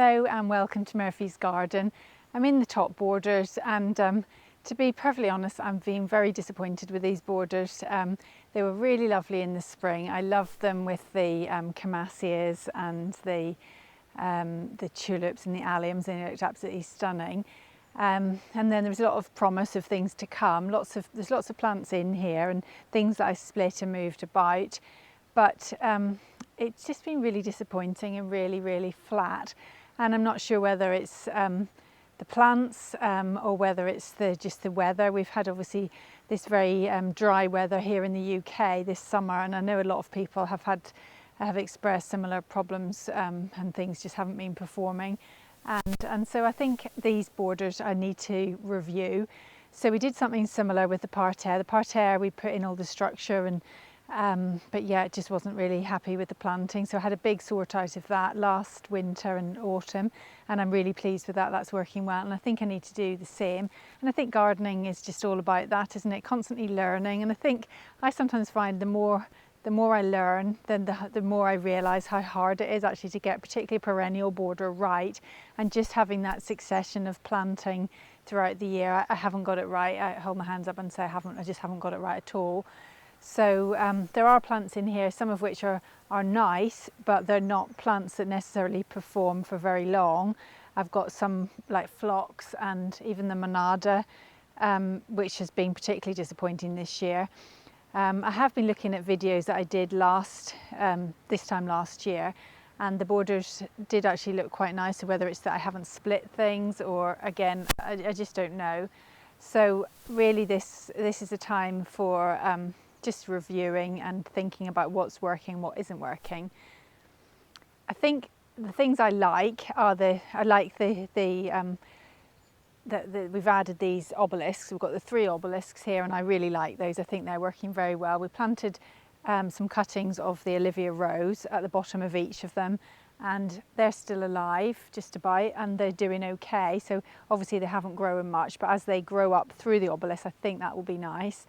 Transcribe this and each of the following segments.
Hello and welcome to Murphy's Garden. I'm in the top borders and to be perfectly honest, I'm being very disappointed with these borders. They were really lovely in the spring. I loved them with the herbaceous and the tulips and the alliums, and they looked absolutely stunning. And then there was a lot of promise of things to come. There's lots of plants in here and things that I split and moved about, but it's just been really disappointing and really flat. And I'm not sure whether it's the plants or whether it's just the weather. We've had obviously this very dry weather here in the UK this summer, and I know a lot of people have expressed similar problems and things just haven't been performing. And so I think these borders I need to review. So we did something similar with the parterre. The parterre, we put in all the structure, and but yeah, it just wasn't really happy with the planting. So I had a big sort out of that last winter and autumn, and I'm really pleased with that. That's working well, and I think I need to do the same. And I think gardening is just all about that, isn't it? Constantly learning. And I think I sometimes find the more I learn, then the more I realise how hard it is actually to get particularly a perennial border right, and just having that succession of planting throughout the year. I haven't got it right. I hold my hands up and say I just haven't got it right at all. So there are plants in here, some of which are nice, but they're not plants that necessarily perform for very long. I've got some like phlox and even the monada, which has been particularly disappointing this year. I have been looking at videos that I did this time last year, and the borders did actually look quite nice. So whether it's that I haven't split things, or again, I just don't know. So really this is a time for just reviewing and thinking about what's working, what isn't working. I think the things I like are we've added these obelisks. We've got the 3 obelisks here, and I really like those. I think they're working very well. We planted some cuttings of the Olivia rose at the bottom of each of them, and they're still alive just about, and they're doing okay. So obviously they haven't grown much, but as they grow up through the obelisk, I think that will be nice.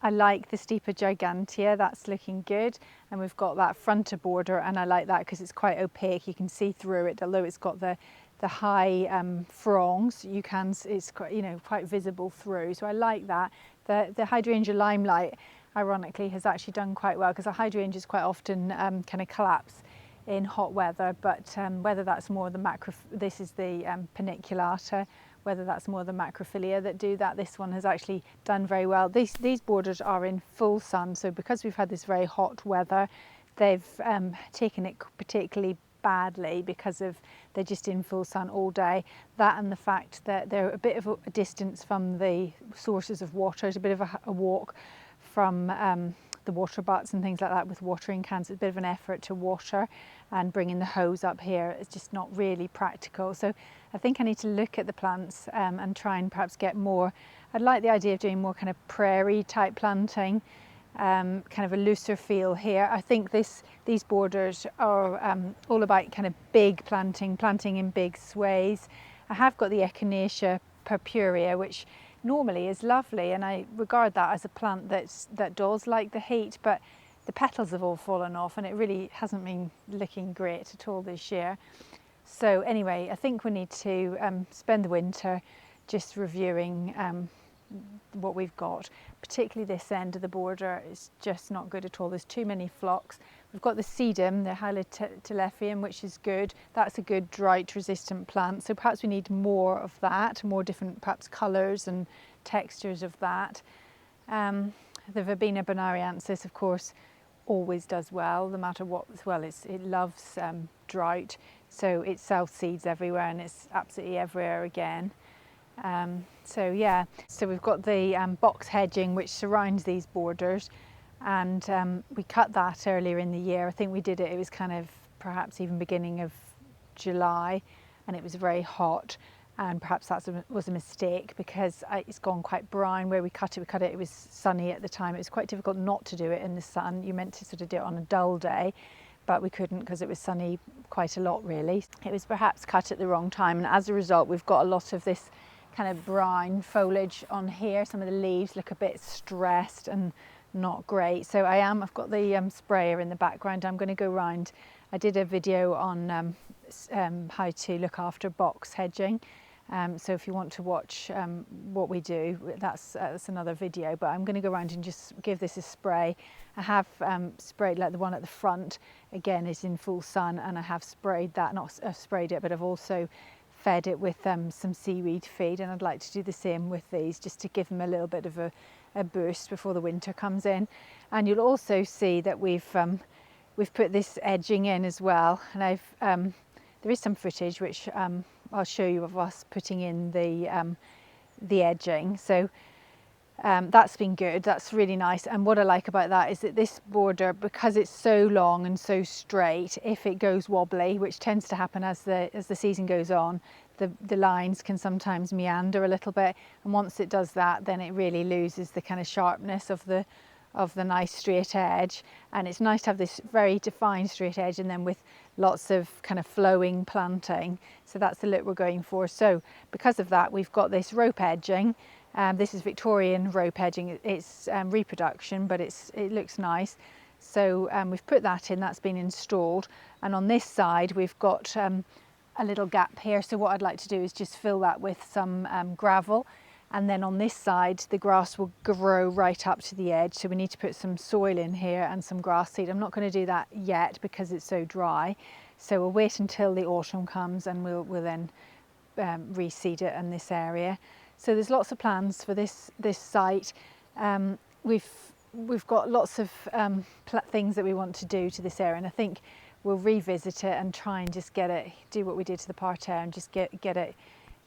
I like the steeper gigantea, that's looking good, and we've got that fronter border, and I like that because it's quite opaque. You can see through it, although it's got the high fronds. It's quite visible through. So I like that. The hydrangea limelight, ironically, has actually done quite well, because the hydrangeas quite often kind of collapse in hot weather. But whether that's more the this is the paniculata. Whether that's more the macrophilia that do that, this one has actually done very well. These borders are in full sun, so because we've had this very hot weather, they've taken it particularly badly because they're just in full sun all day. That and the fact that they're a bit of a distance from the sources of water. It's a bit of a walk from the water butts and things like that with watering cans. It's a bit of an effort to water, and bringing the hose up here is just not really practical. So I think I need to look at the plants and try and perhaps get more. I'd like the idea of doing more kind of prairie type planting, kind of a looser feel here. I think these borders are all about kind of big planting in big sways. I have got the Echinacea purpurea, which normally is lovely, and I regard that as a plant that does like the heat, but the petals have all fallen off, and it really hasn't been looking great at all this year. So anyway, I think we need to spend the winter just reviewing what we've got. Particularly this end of the border is just not good at all. There's too many phlox. We've got the sedum, the Hylotelephium, which is good. That's a good drought resistant plant. So perhaps we need more of that, more different perhaps colours and textures of that. The Verbena bonariensis, of course, always does well, no matter what. Well, it loves drought, so it self-seeds everywhere, and it's absolutely everywhere again. So yeah, so we've got the box hedging which surrounds these borders, and we cut that earlier in the year. I think we did it, it was kind of perhaps even beginning of July, and it was very hot, and perhaps that was a mistake because it's gone quite brown where we cut it. It was sunny at the time. It was quite difficult not to do it in the sun. You meant to sort of do it on a dull day, but we couldn't because it was sunny quite a lot really. It was perhaps cut at the wrong time, and as a result we've got a lot of this kind of brown foliage on here. Some of the leaves look a bit stressed and not great. So I've got the sprayer in the background. I'm going to go round. I did a video on how to look after box hedging. So if you want to watch what we do, that's another video, but I'm going to go around and just give this a spray. I have sprayed, like the one at the front, again is in full sun, and I have sprayed that, not sprayed it, but I've also fed it with some seaweed feed, and I'd like to do the same with these, just to give them a little bit of a boost before the winter comes in. And you'll also see that we've put this edging in as well, and there is some footage which I'll show you of us putting in the edging. So that's been good, that's really nice. And what I like about that is that this border, because it's so long and so straight, if it goes wobbly, which tends to happen as the season goes on, the lines can sometimes meander a little bit, and once it does that, then it really loses the kind of sharpness of the nice straight edge. And it's nice to have this very defined straight edge, and then with lots of kind of flowing planting. So that's the look we're going for. So because of that, we've got this rope edging. This is Victorian rope edging. It's reproduction, but it looks nice. So we've put that in, that's been installed. And on this side, we've got a little gap here. So what I'd like to do is just fill that with some gravel. And then on this side, the grass will grow right up to the edge. So we need to put some soil in here and some grass seed. I'm not going to do that yet because it's so dry. So we'll wait until the autumn comes, and we'll then reseed it in this area. So there's lots of plans for this site. We've got lots of things that we want to do to this area, and I think we'll revisit it and try and just do what we did to the parterre, and just get it.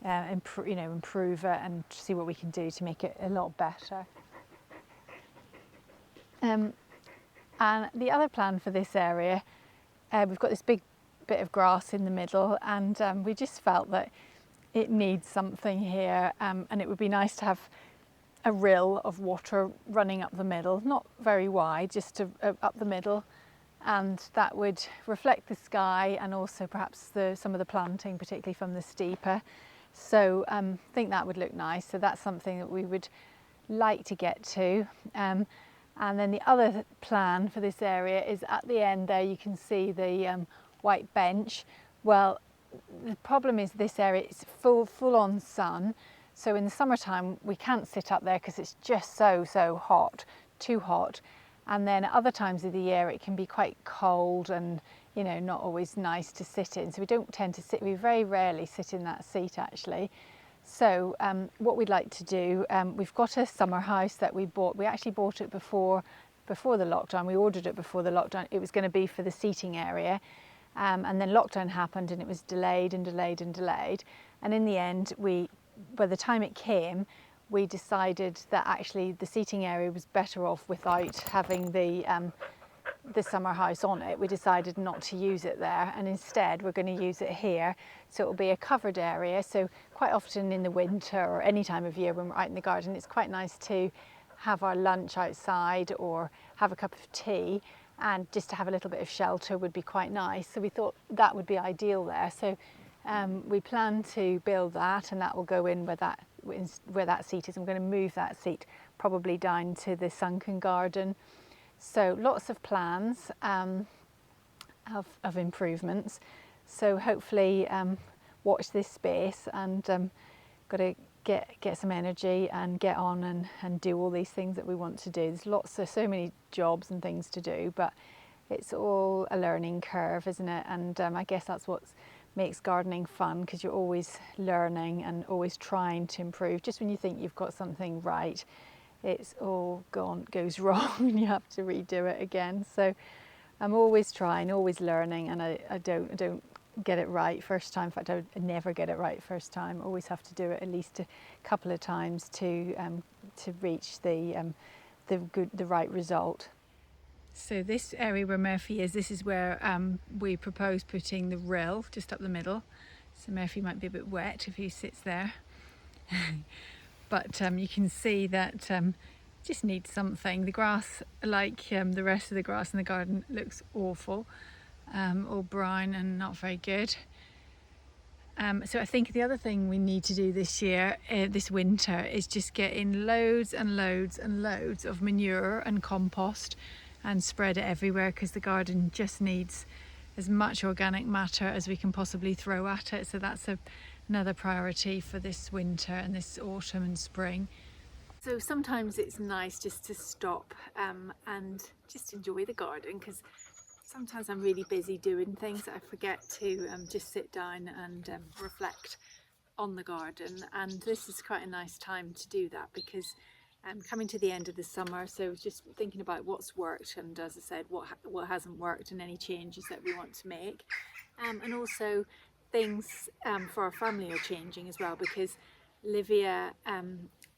Improve it and see what we can do to make it a lot better. And the other plan for this area, we've got this big bit of grass in the middle, and we just felt that it needs something here, and it would be nice to have a rill of water running up the middle, not very wide, just up the middle, and that would reflect the sky and also perhaps some of the planting, particularly from the steeper. So I think that would look nice. So that's something that we would like to get to. And then the other plan for this area is at the end there, you can see the white bench. Well, the problem is this area is full on sun. So in the summertime, we can't sit up there because it's just so hot, too hot. And then at other times of the year, it can be quite cold and not always nice to sit in. So we don't tend to sit, we very rarely sit in that seat actually. So what we'd like to do, we've got a summer house that we bought. We actually bought it before the lockdown. We ordered it before the lockdown. It was going to be for the seating area. And then lockdown happened, and it was delayed. And in the end, by the time it came, we decided that actually the seating area was better off without having the summer house on it. We decided not to use it there, and instead we're going to use it here. So it will be a covered area. So quite often in the winter or any time of year when we're out in the garden, it's quite nice to have our lunch outside or have a cup of tea, and just to have a little bit of shelter would be quite nice. So we thought that would be ideal there. So we plan to build that, and that will go in where that seat is. I'm going to move that seat probably down to the sunken garden. So lots of plans of improvements. So hopefully watch this space, and got to get some energy and get on and do all these things that we want to do. There's so many jobs and things to do, but it's all a learning curve, isn't it? And I guess that's what makes gardening fun, because you're always learning and always trying to improve. Just when you think you've got something right, it's all goes wrong and you have to redo it again. So I'm always trying, always learning, and I don't get it right first time. In fact, I never get it right first time. I always have to do it at least a couple of times to reach the right result. So this area where Murphy is, this is where we propose putting the rill just up the middle. So Murphy might be a bit wet if he sits there. But you can see that just needs something. The grass, like the rest of the grass in the garden, looks awful, all brown and not very good. So I think the other thing we need to do this year, this winter, is just get in loads and loads and loads of manure and compost and spread it everywhere, because the garden just needs as much organic matter as we can possibly throw at it. So that's another priority for this winter and this autumn and spring. So sometimes it's nice just to stop and just enjoy the garden, because sometimes I'm really busy doing things that I forget to just sit down and reflect on the garden, and this is quite a nice time to do that, because coming to the end of the summer, so just thinking about what's worked and, as I said, what hasn't worked and any changes that we want to make, and also things for our family are changing as well, because Livia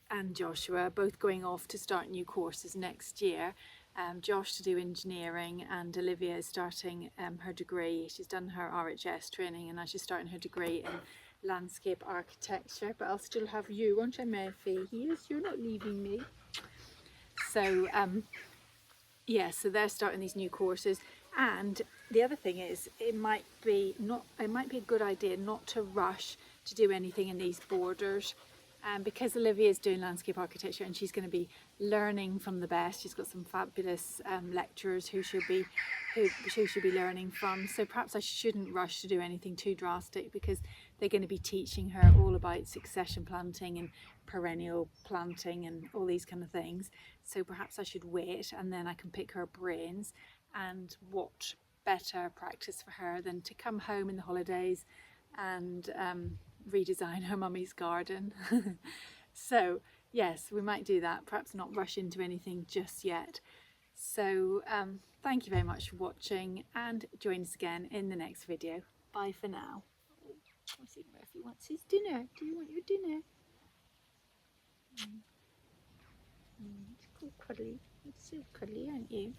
and Joshua are both going off to start new courses next year. Josh to do engineering, and Olivia is starting her degree. She's done her RHS training and now she's starting her degree in landscape architecture. But I'll still have you, won't I, Murphy? Yes, you're not leaving me. So yeah, so they're starting these new courses, and the other thing is it might be a good idea not to rush to do anything in these borders. Because Olivia is doing landscape architecture and she's going to be learning from the best. She's got some fabulous lecturers who she'll be learning from. So perhaps I shouldn't rush to do anything too drastic, because they're going to be teaching her all about succession planting and perennial planting and all these kind of things. So perhaps I should wait, and then I can pick her brains. And what better practice for her than to come home in the holidays and redesign her mummy's garden. So yes, we might do that, perhaps not rush into anything just yet. So thank you very much for watching, and join us again in the next video. Bye for now. I see Murphy wants his dinner. Do you want your dinner? It's called cuddly. It's so cuddly, aren't you?